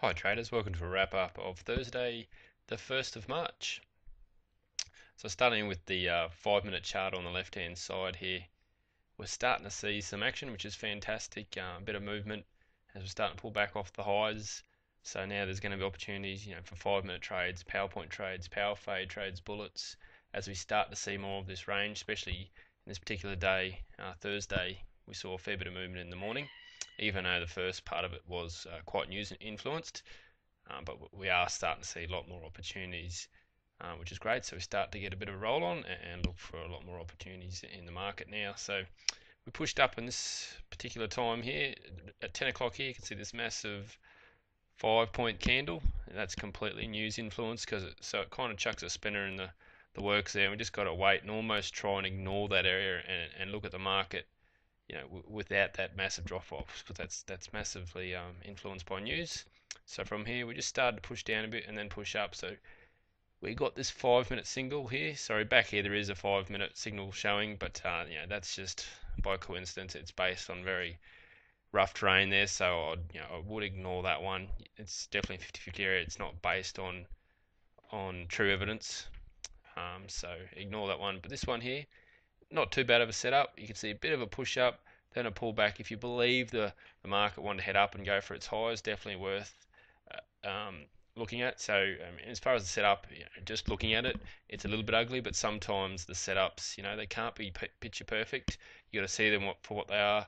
Hi traders, welcome to a wrap up of Thursday, the 1st of March. So starting with the 5 minute chart on the left hand side here, we're starting to see some action, which is fantastic. A bit of movement as we're starting to pull back off the highs. So now there's going to be opportunities, for 5 minute trades, PowerPoint trades, power fade trades, bullets, as we start to see more of this range, especially in this particular day, Thursday. We saw a fair bit of movement in the morning, even though the first part of it was quite news influenced. But we are starting to see a lot more opportunities, which is great. So we start to get a bit of a roll on and look for a lot more opportunities in the market now. So we pushed up in this particular time here at 10 o'clock here. You can see this massive 5 point candle. That's completely news influenced so it kind of chucks a spinner in the works there. We just got to wait and almost try and ignore that area and look at the market, without that massive drop off, because that's massively influenced by news. So from here we just started to push down a bit and then push up. So we got this 5 minute signal here. Sorry, back here there is a 5 minute signal showing, but that's just by coincidence. It's based on very rough terrain there, so I would ignore that one. It's definitely 50-50 area. It's not based on true evidence, so ignore that one. But this one here, not too bad of a setup. You can see a bit of a push up, then a pullback. If you believe the market wanted to head up and go for its highs, definitely worth looking at. So as far as the setup, just looking at it, it's a little bit ugly, but sometimes the setups, they can't be picture perfect. You got to see them for what they are,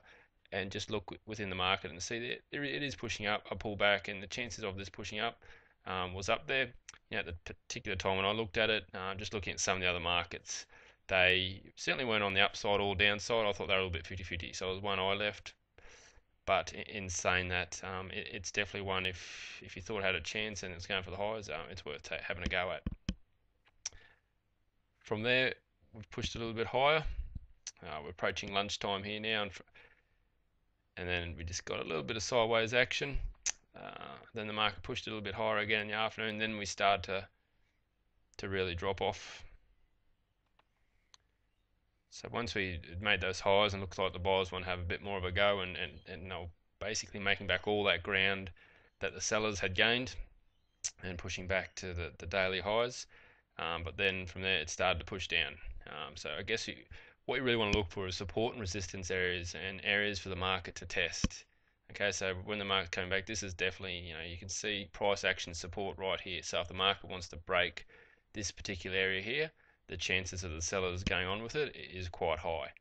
and just look within the market and see that it is pushing up, a pullback, and the chances of this pushing up was up there. At the particular time when I looked at it, just looking at some of the other markets, they certainly weren't on the upside or downside. I thought they were a little bit 50-50, so it was one eye left. But in saying that, it's definitely one, if you thought it had a chance and it's going for the highs, it's worth having a go at. From there, we've pushed a little bit higher. We're approaching lunchtime here now, and then we just got a little bit of sideways action. Then the market pushed a little bit higher again in the afternoon. Then we started to really drop off. So once we made those highs and looked like the buyers want to have a bit more of a go, and they were basically making back all that ground that the sellers had gained and pushing back to the daily highs. But then from there it started to push down. So I guess what you really want to look for is support and resistance areas and areas for the market to test. Okay, so when the market's coming back, this is definitely, you can see price action support right here. So if the market wants to break this particular area here, the chances of the sellers going on with it is quite high.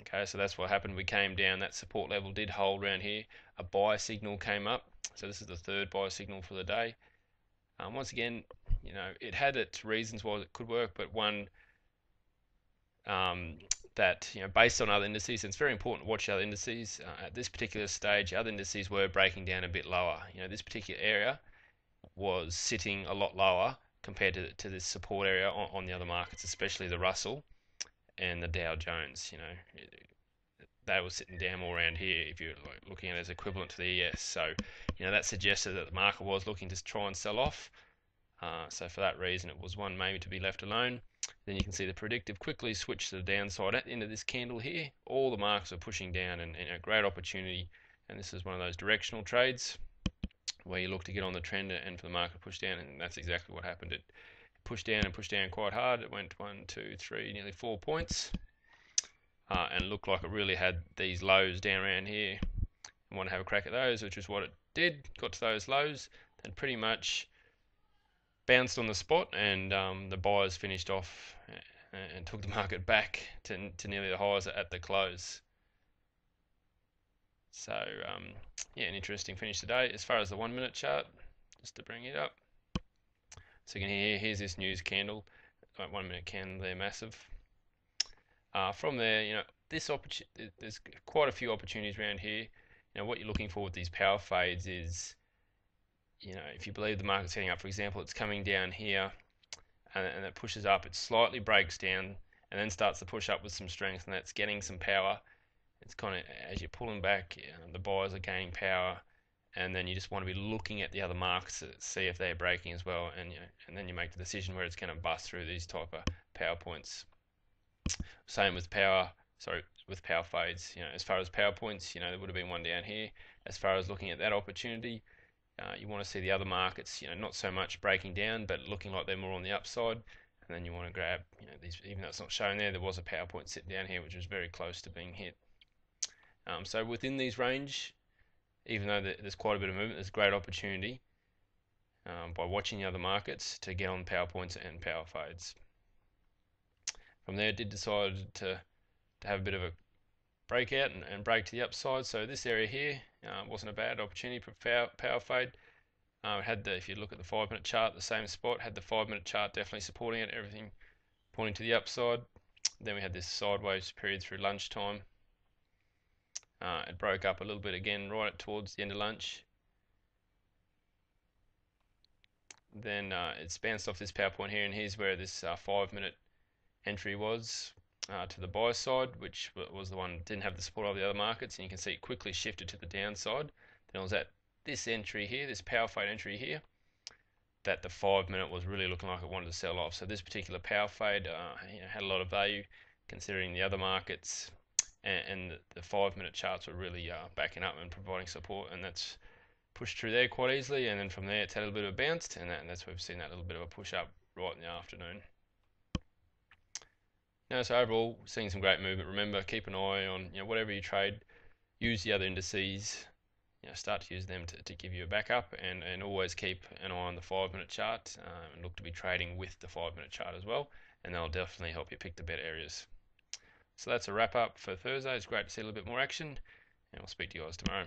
Okay, so that's what happened. We came down, that support level did hold around here. A buy signal came up. So this is the third buy signal for the day. Once again, it had its reasons why it could work, but one that, based on other indices, and it's very important to watch other indices. At this particular stage, other indices were breaking down a bit lower. This particular area was sitting a lot lower compared to this support area on the other markets, especially the Russell and the Dow Jones. They were sitting down more around here if you're looking at it as equivalent to the ES. So, that suggested that the market was looking to try and sell off. So for that reason, it was one maybe to be left alone. Then you can see the predictive quickly switched to the downside at the end of this candle here. All the markets are pushing down, and a great opportunity. And this is one of those directional trades where you look to get on the trend and for the market to push down, and that's exactly what happened. It pushed down and pushed down quite hard. It went 1, 2, 3, nearly 4 points, and looked like it really had these lows down around here and want to have a crack at those, which is what it did. Got to those lows, then pretty much bounced on the spot, and the buyers finished off and took the market back to nearly the highs at the close. So an interesting finish today. As far as the 1 minute chart, just to bring it up, so you can here's this news candle, 1 minute candle there, massive. From there, there's quite a few opportunities around here. What you're looking for with these power fades is, if you believe the market's heading up, for example, it's coming down here and it pushes up, it slightly breaks down and then starts to push up with some strength, and that's getting some power. It's kind of, as you're pulling back, the buyers are gaining power, and then you just want to be looking at the other markets to see if they're breaking as well, and then you make the decision where it's going to bust through these type of power points. Same with power fades. As far as power points, there would have been one down here. As far as looking at that opportunity, You want to see the other markets, not so much breaking down, but looking like they're more on the upside. And then you want to grab, these, even though it's not shown there was a power point sitting down here, which was very close to being hit. So within these range, even though there's quite a bit of movement, there's great opportunity by watching the other markets to get on power points and power fades. From there, did decide to have a bit of a breakout and break to the upside. So this area here wasn't a bad opportunity for power fade. It had if you look at the 5-minute chart, the same spot, had the 5-minute chart definitely supporting it, everything pointing to the upside. Then we had this sideways period through lunchtime. It broke up a little bit again right towards the end of lunch. Then it's bounced off this power point here, and here's where this 5-minute entry was to the buy side, which was the one that didn't have the support of the other markets, and you can see it quickly shifted to the downside. Then it was at this entry here, this power fade entry here, that the 5-minute was really looking like it wanted to sell off. So this particular power fade had a lot of value considering the other markets, and the 5-minute charts were really backing up and providing support, and that's pushed through there quite easily. And then from there it's had a little bit of a bounce, and that's where we've seen that little bit of a push up right in the afternoon. So overall, seeing some great movement. Remember, keep an eye on whatever you trade, use the other indices, start to use them to give you a backup, and always keep an eye on the 5-minute chart and look to be trading with the 5-minute chart as well, and they'll definitely help you pick the better areas. So that's a wrap up for Thursday. It's great to see a little bit more action, and we'll speak to you guys tomorrow.